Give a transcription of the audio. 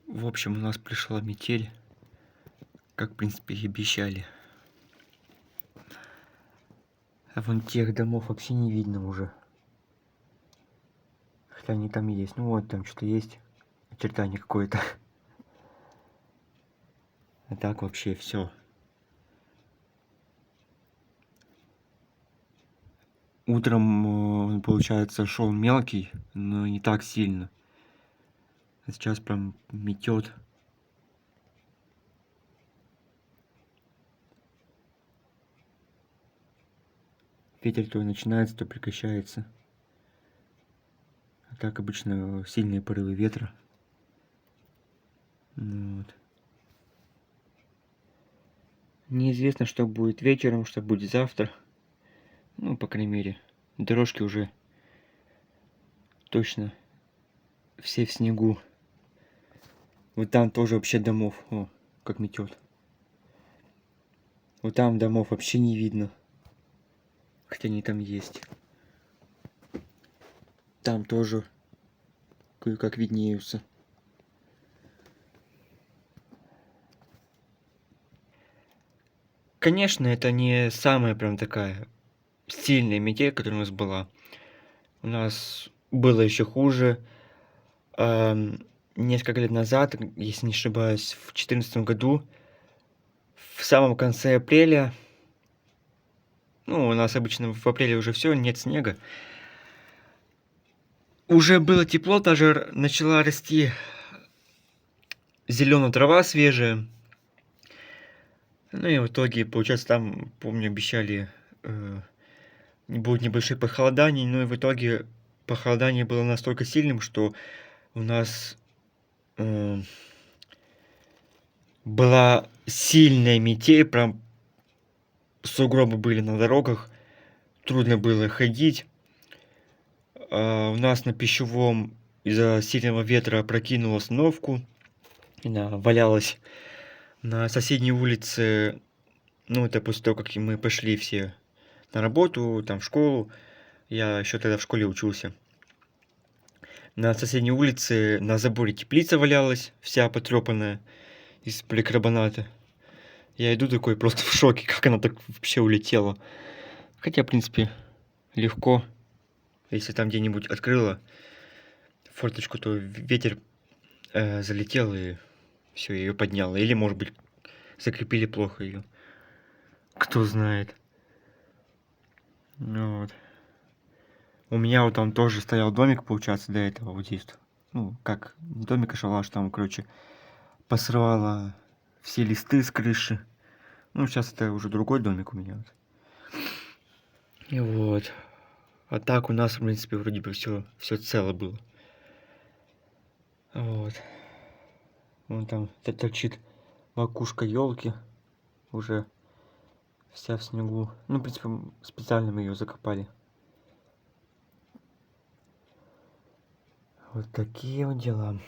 В общем, у нас пришла метель, как, в принципе, и обещали. А вон тех домов вообще не видно уже. Хотя они там есть. Ну вот, там что-то есть. Очертание какое-то. А так вообще все. Утром он, получается, шел мелкий, но не так сильно. А сейчас прям метет. Ветер то начинается, то прекращается. А так обычно сильные порывы ветра. Ну вот. Неизвестно, что будет вечером, что будет завтра. Ну, по крайней мере, дорожки уже точно все в снегу. Вот там тоже вообще домов. О, как метет. Вот там домов вообще не видно. Хотя они там есть. Там тоже кое-как виднеются. Конечно, это не самая прям такая сильная метель, которая у нас была. У нас было еще хуже. Несколько лет назад, если не ошибаюсь, в 2014 году, в самом конце апреля, ну, у нас обычно в апреле уже все, нет снега. Уже было тепло, даже начала расти зеленая трава свежая. Ну и в итоге, получается, там, помню, обещали будет небольшое похолодание, но и в итоге похолодание было настолько сильным, что у нас была сильная метель, прям сугробы были на дорогах, трудно было ходить. У нас на пищевом из-за сильного ветра опрокинула остановку, она валялась на соседней улице. Ну, это после того, как мы пошли все на работу, там в школу. Я еще тогда в школе учился. На соседней улице на заборе теплица валялась, вся потрепанная, из поликарбоната. Я иду такой просто в шоке, как она так вообще улетела. Хотя, в принципе, легко. Если там где-нибудь открыла форточку, то ветер залетел и все, ее подняло. Или, может быть, закрепили плохо ее. Кто знает. Ну вот. У меня вот там тоже стоял домик, получается, до этого вот здесь. Ну, как, не домик, а шалаш, там, короче, посрывало все листы с крыши. Ну, сейчас это уже другой домик у меня. И вот. А так у нас, в принципе, вроде бы все цело было. Вот. Вон там торчит макушка елки. Уже вся в снегу. Ну, в принципе, специально мы ее закопали. Вот такие вот дела.